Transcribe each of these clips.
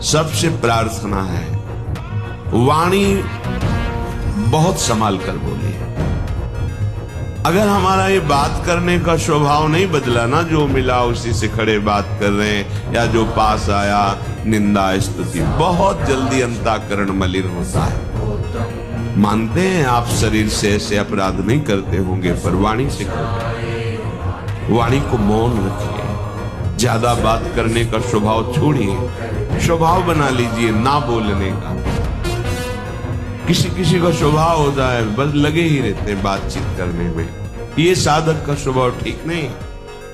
सबसे प्रार्थना है, वाणी बहुत संभाल कर बोलिए। अगर हमारा ये बात करने का स्वभाव नहीं बदला ना, जो मिला उसी से खड़े बात कर रहे हैं, या जो पास आया निंदा स्तुति, बहुत जल्दी अंतःकरण मलिन होता है। मानते हैं आप शरीर से ऐसे अपराध नहीं करते होंगे, पर वाणी से करते। वाणी को मौन रखिए, ज्यादा बात करने का स्वभाव छोड़िए, स्वभाव बना लीजिए ना बोलने का। किसी किसी का स्वभाव होता है बस लगे ही रहते हैं बातचीत करने में, ये साधक का स्वभाव ठीक नहीं।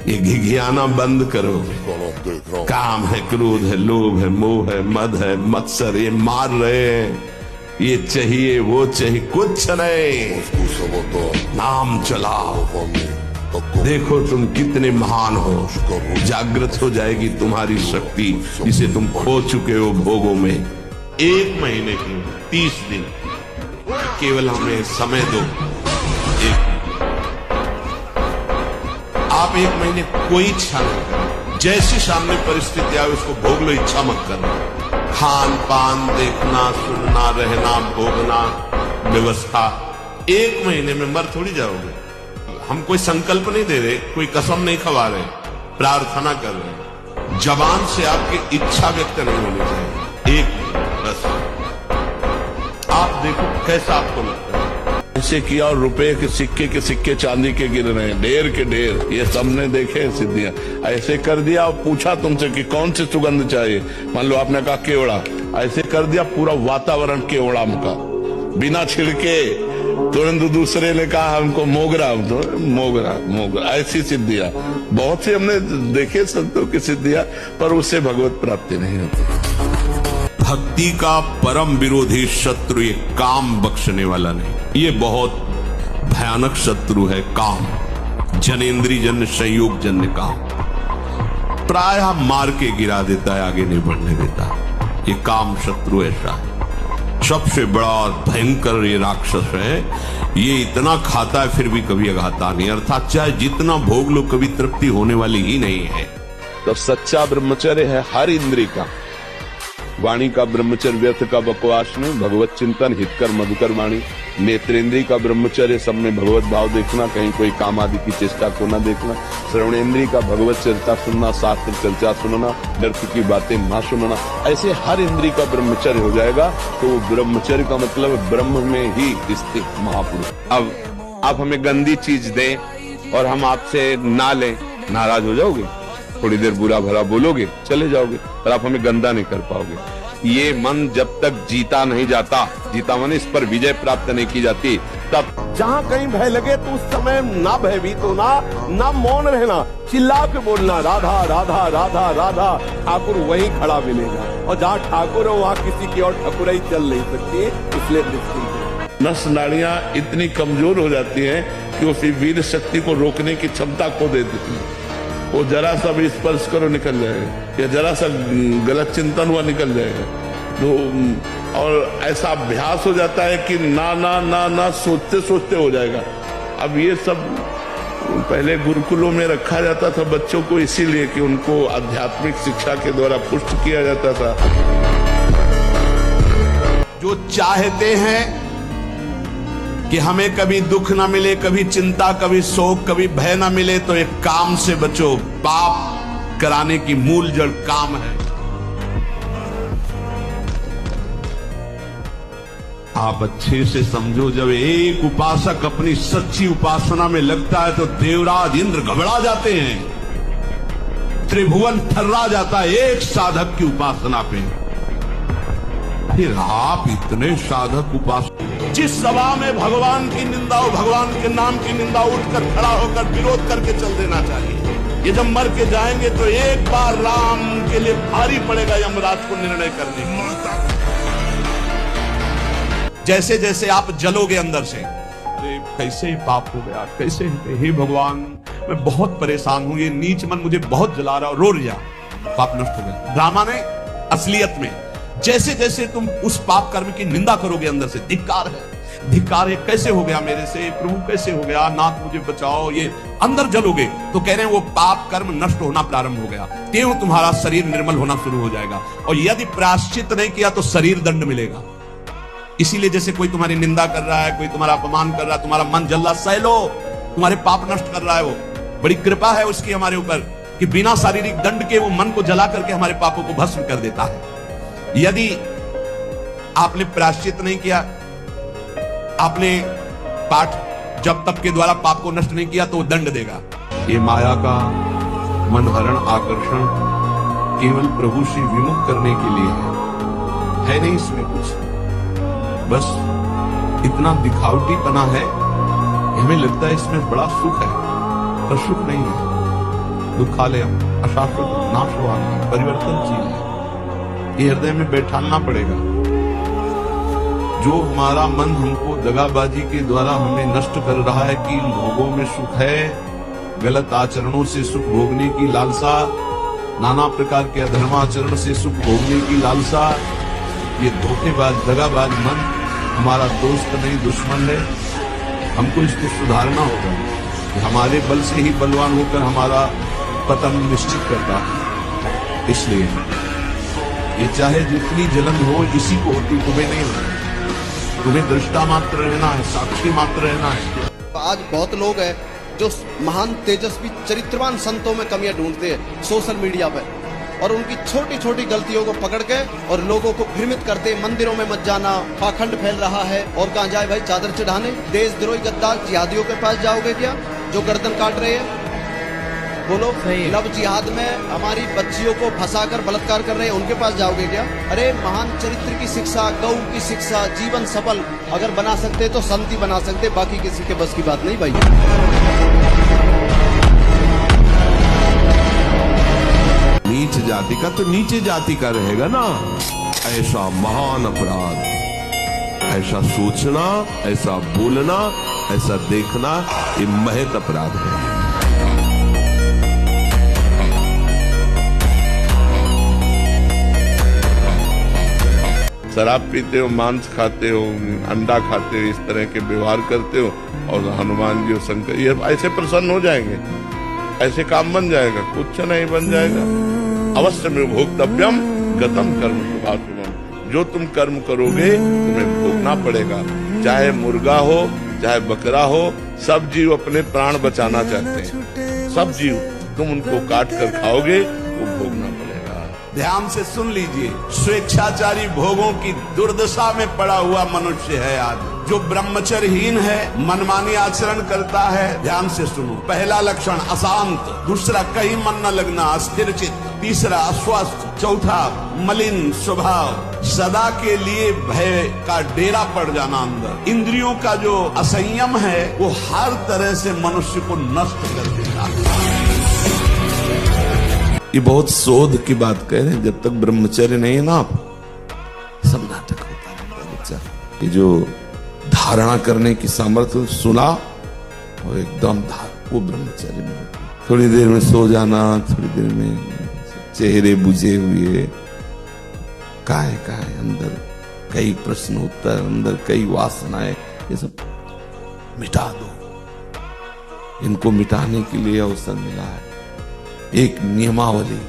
ये घिघियाना बंद करो। काम है, क्रोध है, लोभ है, मोह है, मद है, मत्सर, ये मार रहे हैं, ये चाहिए वो चाहिए, कुछ नहीं, नाम चलाओ। देखो तुम कितने महान हो, जागृत हो जाएगी तुम्हारी शक्ति जिसे तुम खो चुके हो भोगों में। 1 महीने की 30 दिन केवल हमें समय दो। आप 1 महीने कोई इच्छा नहीं करें, जैसी सामने परिस्थिति आए उसको भोग लो, इच्छा मत करना। खान पान, देखना, सुनना, रहना, भोगना, व्यवस्था, 1 महीने में मर थोड़ी जाओगे। हम कोई संकल्प नहीं दे रहे, कोई कसम नहीं खवा रहे, प्रार्थना कर रहे। जबान से आपकी इच्छा व्यक्त नहीं होनी चाहिए। 1 बस। आप देखो कैसा आपको लगता है। ऐसे किया और रुपए के सिक्के चांदी के गिर रहे हैं, ढेर के ढेर, ये सबने देखे सिद्धियां। ऐसे कर दिया और पूछा तुमसे कि कौन सी सुगंध चाहिए, मान लो आपने कहा केवड़ा, ऐसे कर दिया पूरा वातावरण केवड़ा का, बिना छिड़के। तुरंत दूसरे ने कहा हमको मोगरा, तो मोगरा, ऐसी सिद्धियां बहुत सी हमने देखे संतों की सिद्धियां, पर उससे भगवत प्राप्ति नहीं होती। भक्ति का परम विरोधी शत्रु ये काम बख्शने वाला नहीं, ये बहुत भयानक शत्रु है काम, जनेन्द्रिय जन्य संयोग जन्य काम। प्रायः मार के गिरा देता है, आगे नहीं बढ़ने देता। ये काम शत्रु ऐसा है, सबसे बड़ा भयंकर ये राक्षस है। ये इतना खाता है फिर भी कभी अघाता नहीं, अर्थात चाहे जितना भोग लो कभी तृप्ति होने वाली ही नहीं है। तो सच्चा ब्रह्मचर्य है हर इंद्रिय का। वाणी का ब्रह्मचर्य व्यर्थ का बकवास नहीं, भगवत चिंतन, हितकर मधुकर वाणी। नेत्रेंद्रिय का ब्रह्मचर्य सब में भगवत भाव देखना, कहीं कोई काम आदि की चेष्टा को न देखना। श्रवणेन्द्रिय का भगवत चर्चा सुनना, शास्त्र चर्चा सुनना, व्यर्थ की बातें ना सुनना। ऐसे हर इंद्रिय का ब्रह्मचर्य हो जाएगा तो वो ब्रह्मचर्य का मतलब ब्रह्म में ही स्थित महापुरुष। अब आप हमें गंदी चीज दें और हम आपसे ना लें, नाराज हो जाओगे, थोड़ी देर बुरा भला बोलोगे, चले जाओगे, पर आप हमें गंदा नहीं कर पाओगे। ये मन जब तक जीता नहीं जाता, जीता माने इस पर विजय प्राप्त नहीं की जाती, तब जहाँ कहीं भय लगे तो उस समय ना भयभीत होना, ना मौन रहना, चिल्ला के बोलना राधा राधा राधा राधा, ठाकुर वहीं खड़ा मिलेगा। और जहाँ ठाकुर हो वहाँ किसी की और ठाकुराई चल नहीं सकती, इसलिए नस नाड़ियां इतनी कमजोर हो जाती हैं कि वो वीर शक्ति को रोकने की क्षमता खो देती है। वो जरा सा भी स्पर्श करो निकल जाएगा, या जरा सा गलत चिंतन हुआ निकल जाएगा। तो और ऐसा अभ्यास हो जाता है कि ना ना ना ना सोचते सोचते हो जाएगा। अब ये सब पहले गुरुकुलों में रखा जाता था बच्चों को, इसीलिए कि उनको आध्यात्मिक शिक्षा के द्वारा पुष्ट किया जाता था। जो चाहते हैं कि हमें कभी दुख ना मिले, कभी चिंता, कभी शोक, कभी भय ना मिले, तो एक काम से बचो। पाप कराने की मूल जड़ काम है। आप अच्छे से समझो, जब एक उपासक अपनी सच्ची उपासना में लगता है तो देवराज इंद्र घबरा जाते हैं, त्रिभुवन थर्रा जाता है एक साधक की उपासना पे। फिर आप इतने साधक उपासक, जिस सभा में भगवान की निंदा हो, भगवान के नाम की निंदा, उठकर खड़ा होकर विरोध करके चल देना चाहिए। ये जब मर के जाएंगे तो एक बार राम के लिए भारी पड़ेगा यमराज को निर्णय करने की। जैसे जैसे आप जलोगे अंदर से, अरे कैसे पाप हो गया, कैसे, हे भगवान मैं बहुत परेशान हूं, ये नीच मन मुझे बहुत जला रहा, रो लिया, पाप नष्ट हो गया। ड्रामा ने असलियत में जैसे जैसे तुम उस पाप कर्म की निंदा करोगे अंदर से, धिक्कार है, धिक्कार, ये कैसे हो गया मेरे से, प्रभु कैसे हो गया, नाथ मुझे बचाओ, ये अंदर जलोगे तो कह रहे हैं वो पाप कर्म नष्ट होना प्रारंभ हो गया, त्यों तुम्हारा शरीर निर्मल होना शुरू हो जाएगा। और यदि प्रायश्चित नहीं किया तो शरीर दंड मिलेगा। इसीलिए जैसे कोई तुम्हारी निंदा कर रहा है, कोई तुम्हारा अपमान कर रहा है, तुम्हारा मन जल रहा, सह लो, तुम्हारे पाप नष्ट कर रहा है, वो बड़ी कृपा है उसकी हमारे ऊपर कि बिना शारीरिक दंड के वो मन को जला करके हमारे पापों को भस्म कर देता है। यदि आपने प्रायश्चित नहीं किया, आपने पाठ जब तप के द्वारा पाप को नष्ट नहीं किया तो वो दंड देगा। ये माया का मनहरण आकर्षण केवल प्रभु से विमुख करने के लिए है नहीं इसमें कुछ, बस इतना दिखावटी बना है, हमें लगता है इसमें बड़ा सुख है, पर सुख नहीं है, दुखालय, अशाश्वत, नाशवान, परिवर्तनशील है। ये हृदय में बैठाना पड़ेगा। जो हमारा मन हमको दगाबाजी के द्वारा हमें नष्ट कर रहा है कि भोगों में सुख है, गलत आचरणों से सुख भोगने की लालसा, नाना प्रकार के अधर्माचरण से सुख भोगने की लालसा, ये धोखेबाज दगाबाज मन हमारा दोस्त नहीं दुश्मन है। हमको इसको सुधारना होगा कि हमारे बल से ही बलवान होकर हमारा पतन निश्चित करता है। इसलिए ये चाहे जितनी जलन हो, इसी को होती, तुम्हें नहीं होती। तुम्हें दृष्टा मात्र रहना है, साक्षी मात्र रहना है। आज बहुत लोग हैं जो महान तेजस्वी चरित्रवान संतों में कमियां ढूंढते हैं सोशल मीडिया पे, और उनकी छोटी छोटी गलतियों को पकड़ के और लोगों को भ्रमित करते। मंदिरों में मत जाना, पाखंड फैल रहा है, और कहाँ जाए भाई चादर चढ़ाने, देशद्रोही गद्दार जिहादियों के पास जाओगे क्या जो गर्दन काट रहे हैं? बोलो, लव जिहाद में हमारी बच्चियों को फंसाकर बलात्कार कर रहे हैं, उनके पास जाओगे क्या? अरे महान चरित्र की शिक्षा, गौ की शिक्षा, जीवन सफल अगर बना सकते तो संत ही बना सकते, बाकी किसी के बस की बात नहीं भाई। नीच जाति का तो नीचे जाति का रहेगा ना। ऐसा महान अपराध, ऐसा सोचना, ऐसा बोलना, ऐसा देखना, ये महत अपराध है। शराब पीते हो, मांस खाते हो, अंडा खाते हो, इस तरह के व्यवहार करते हो, और हनुमान जी और शंकर ये ऐसे प्रसन्न हो जाएंगे, ऐसे काम बन जाएगा, कुछ नहीं बन जाएगा। अवश्य में भोक्तव्यम गतम कर्म शुभाशुभम, जो तुम कर्म करोगे तुम्हें भोगना पड़ेगा। चाहे मुर्गा हो, चाहे बकरा हो, सब जीव अपने प्राण बचाना चाहते हैं। सब जीव तुम उनको काट कर खाओगे तो भोगना पड़ेगा। ध्यान से सुन लीजिए, स्वेच्छाचारी भोगों की दुर्दशा में पड़ा हुआ मनुष्य है आज, जो ब्रह्मचर्यहीन है, मनमानी आचरण करता है। ध्यान से सुनो, पहला लक्षण अशांत, दूसरा कहीं मन न लगना, अस्थिर चित्त, तीसरा अस्वस्थ, चौथा मलिन स्वभाव, सदा के लिए भय का डेरा पड़ जाना अंदर। इंद्रियों का जो असंयम है वो हर तरह से मनुष्य को नष्ट कर देता है। ये बहुत शोध की बात कह रहे हैं, जब तक ब्रह्मचर्य नहीं है ना, आप सब नाटक होता है बच्चा। ये जो धारणा करने की सामर्थ्य सुना और एकदम वो ब्रह्मचर्य में, थोड़ी देर में सो जाना, थोड़ी देर में चेहरे बुझे हुए, काहे अंदर कई प्रश्न उत्तर, अंदर कई वासनाएं, ये सब मिटा दो। इनको मिटाने के लिए अवसर मिला है। एक नियमावली,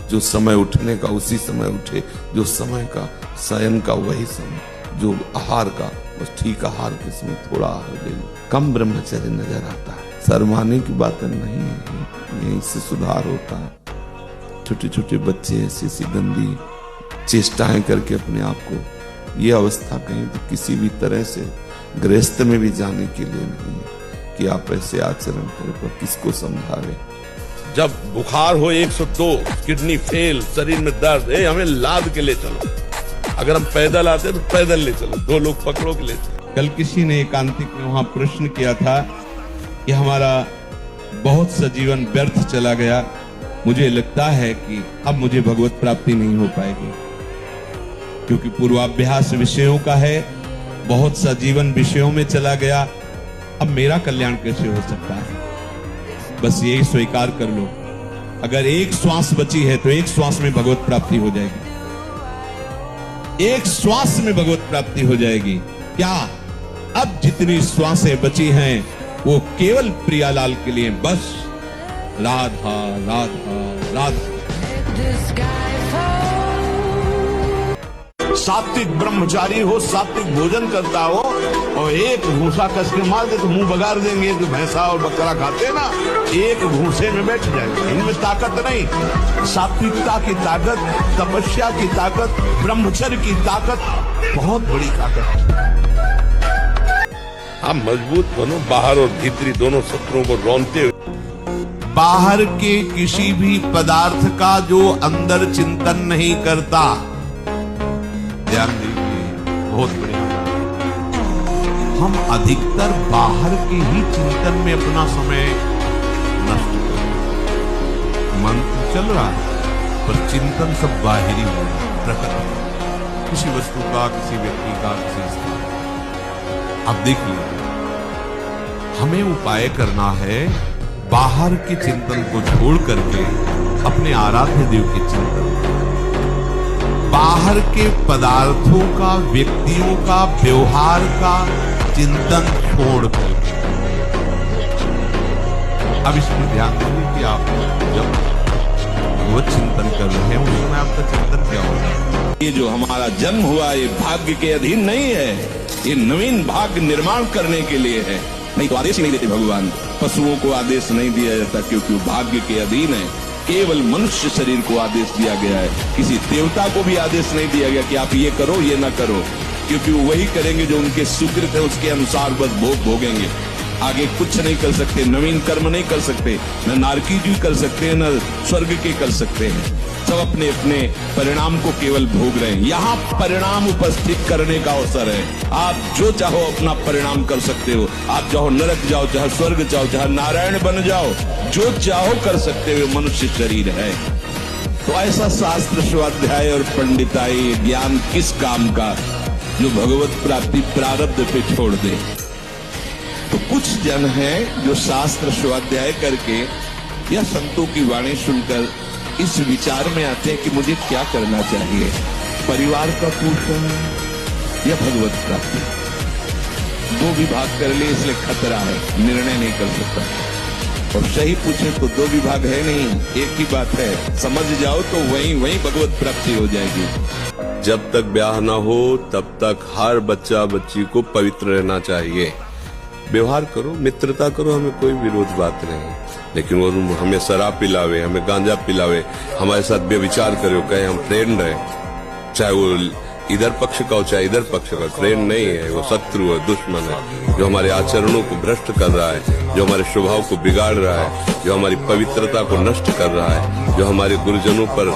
जो समय उठने का उसी समय उठे, जो समय का शयन का वही समय, जो आहार का बस ठीक आहार के समय थोड़ा आहार ले लो। कम ब्रह्मचर्य नजर आता है। शर्माने की बातें नहीं है, यहीं से सुधार होता है। छोटे छोटे बच्चे ऐसी गंदी चेष्टाएं करके अपने आप को, ये अवस्था कहीं तो किसी भी तरह से गृहस्थ में भी जाने के लिए नहीं है कि आप ऐसे आचरण करें, पर किसको समझावे। जब बुखार हो 102, किडनी फेल, शरीर में दर्द है, हमें लाद के ले चलो। अगर हम पैदल आते तो पैदल ले चलो, 2 लोग पकड़ो के ले चलो। कल किसी ने एकांतिक में वहां प्रश्न किया था कि हमारा बहुत सा जीवन व्यर्थ चला गया, मुझे लगता है कि अब मुझे भगवत प्राप्ति नहीं हो पाएगी, क्योंकि पूर्वाभ्यास विषयों का है, बहुत सा जीवन विषयों में चला गया, अब मेरा कल्याण कैसे हो सकता है? बस यही स्वीकार कर लो, अगर एक श्वास बची है तो एक श्वास में भगवत प्राप्ति हो जाएगी। एक श्वास में भगवत प्राप्ति हो जाएगी। क्या? अब जितनी श्वासें बची हैं वो केवल प्रियालाल के लिए, बस राधा राधा राधा। सात्विक ब्रह्मचारी हो, सात्विक भोजन करता हो और एक भूसा कस के मार दे तो मुंह बगाड़ देंगे। जो भैंसा और बकरा खाते हैं ना, एक भूसे में बैठ जाएंगे। इनमें ताकत नहीं। सात्विकता की ताकत, तपस्या की ताकत, ब्रह्मचर्य की ताकत, बहुत बड़ी ताकत। आप मजबूत बनो, बाहर और भीतरी दोनों शत्रुओं को रौंदते हुए। बाहर के किसी भी पदार्थ का जो अंदर चिंतन नहीं करता, ध्यान दीजिए, बहुत बढ़िया। हम अधिकतर बाहर के ही चिंतन में अपना समय नष्ट करते हैं। मन तो चल रहा है पर चिंतन सब बाहरी हो रहा है, प्रकृति, किसी वस्तु का, किसी व्यक्ति का, किसी स्थान का। अब देख लीजिए, हमें उपाय करना है बाहर के चिंतन को छोड़ करके अपने आराध्य देव के चिंतन, बाहर के पदार्थों का, व्यक्तियों का, व्यवहार का चिंतन छोड़ करके। अब इसमें ध्यान दीजिए कि आप जब भगवत चिंतन कर रहे हैं उस समय आपका चिंतन क्या होगा। ये जो हमारा जन्म हुआ ये भाग्य के अधीन नहीं है, ये नवीन भाग्य निर्माण करने के लिए है। नहीं तो आदेश ही नहीं देते भगवान। पशुओं को आदेश नहीं दिया जाता क्योंकि वो भाग्य के अधीन है। केवल मनुष्य शरीर को आदेश दिया गया है। किसी देवता को भी आदेश नहीं दिया गया कि आप ये करो ये ना करो, क्योंकि वो वही करेंगे जो उनके सुकृत है, उसके अनुसार बस भोग भोगेंगे। आगे कुछ नहीं कर सकते, नवीन कर्म नहीं कर सकते, न नारकी जी कर सकते हैं, न स्वर्ग के कर सकते हैं। सब अपने अपने परिणाम को केवल भोग रहे हैं। यहाँ परिणाम उपस्थित करने का अवसर है। आप जो चाहो अपना परिणाम कर सकते हो। आप चाहो नरक जाओ, चाहे स्वर्ग जाओ, चाहे नारायण बन जाओ, जो चाहो कर सकते हो। मनुष्य शरीर है तो ऐसा शास्त्र स्वाध्याय और पंडिताई ज्ञान किस काम का जो भगवत प्राप्ति प्रारब्ध पे छोड़ दे। तो कुछ जन हैं जो शास्त्र स्वाध्याय करके या संतों की वाणी सुनकर इस विचार में आते हैं कि मुझे क्या करना चाहिए, परिवार का पोषण या भगवत प्राप्ति। दो विभाग कर ले इसलिए खतरा है, निर्णय नहीं कर सकता। और सही पूछे तो दो विभाग है नहीं, एक ही बात है। समझ जाओ तो वहीं भगवत प्राप्ति हो जाएगी। जब तक ब्याह ना हो तब तक हर बच्चा बच्ची को पवित्र रहना चाहिए। व्यवहार करो, मित्रता करो, हमें कोई विरोध बात नहीं, लेकिन वो हमें शराब पिलावे, हमें गांजा पिलावे, हमारे साथ व्यभिचार करे, कहे हम फ्रेंड है, चाहे वो इधर पक्ष का हो चाहे इधर पक्ष का, फ्रेंड नहीं है, वो शत्रु है, दुश्मन है, जो हमारे आचरणों को भ्रष्ट कर रहा है, जो हमारे स्वभाव को बिगाड़ रहा है, जो हमारी पवित्रता को नष्ट कर रहा है, जो हमारे गुरुजनों पर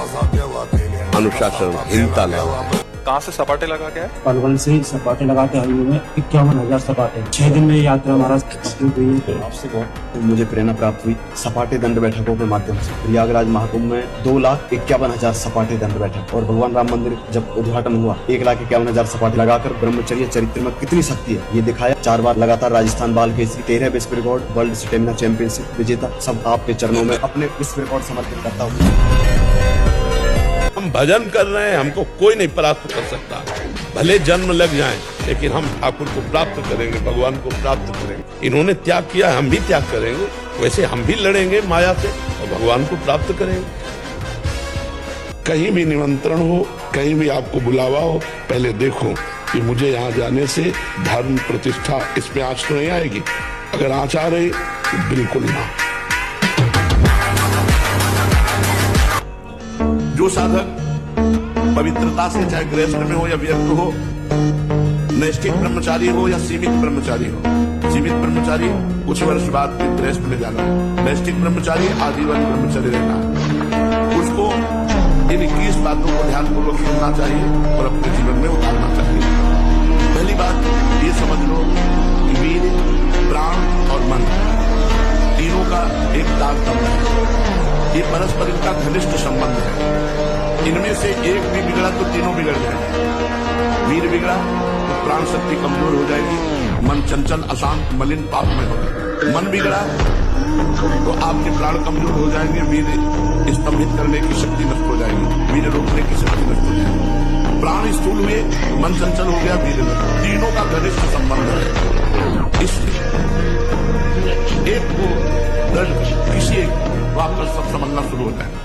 अनुशासनहीनता ला रहा है। कहाँ से सपाटे लगा के आए? पलवल से सपाटे लगा के हाईवे में 51,000 सपाटे। 6 दिन में यात्रा हमारा कंप्लीट हुई है। आपसे बहुत मुझे प्रेरणा प्राप्त हुई सपाटे दंड बैठकों के माध्यम से। प्रयागराज महाकुंभ में 2,51,000 सपाटे दंड बैठक, और भगवान राम मंदिर जब उद्घाटन हुआ 1,51,000 सपाटे लगाकर ब्रह्मचर्य चरित्र में कितनी शक्ति है ये दिखाया। 4 बार लगातार राजस्थान बाल केसरी, 13 विश्व रिकॉर्ड, वर्ल्ड स्टेमिना चैंपियनशिप विजेता, सब आपके चरणों में अपने विश्व रिकॉर्ड समर्पित करता हूँ। हम भजन कर रहे हैं, हमको कोई नहीं प्राप्त कर सकता। भले जन्म लग जाए लेकिन हम ठाकुर को प्राप्त करेंगे, भगवान को प्राप्त करेंगे। इन्होंने त्याग किया, हम भी त्याग करेंगे, वैसे हम भी लड़ेंगे माया से और भगवान को प्राप्त करेंगे। कहीं भी निमंत्रण हो, कहीं भी आपको बुलावा हो, पहले देखो कि मुझे यहाँ जाने से धर्म प्रतिष्ठा इस पे आंच तो नहीं आएगी। अगर आंच आ रही तो बिल्कुल ना। जो साधक पवित्रता से चाहे गृहस्थ में हो या व्यक्त हो, नैष्ठिक ब्रह्मचारी हो या सीमित ब्रह्मचारी हो, सीमित ब्रह्मचारी कुछ वर्ष बाद गृहस्थ में जाना है, नैष्ठिक ब्रह्मचारी आजीवन ब्रह्मचारी रहना है। उसको इन 21 बातों को ध्यानपूर्वक सुनना चाहिए और अपने जीवन में उतारना चाहिए। पहली बात ये समझ लो कि वीर, प्राण और मन तीनों का एक तारतम्य है। ये परस्पर इनका घनिष्ठ संबंध है। इनमें से एक भी बिगड़ा तो तीनों बिगड़ जाएंगे। वीर बिगड़ा तो प्राण शक्ति कमजोर हो जाएगी, मन चंचल अशांत मलिन पाप में होगा। मन बिगड़ा तो आपके प्राण कमजोर हो जाएंगे, वीर स्तंभित करने की शक्ति नष्ट हो जाएगी, वीर रोकने की शक्ति नष्ट हो जाएगी। प्राण प्राण स्थूल हुए, मन चंचल हो गया, वीर नहीं। तीनों का घनिष्ठ संबंध है। इसलिए एक को दर्द किसी एक वापस सब समझना शुरू हो जाएगा।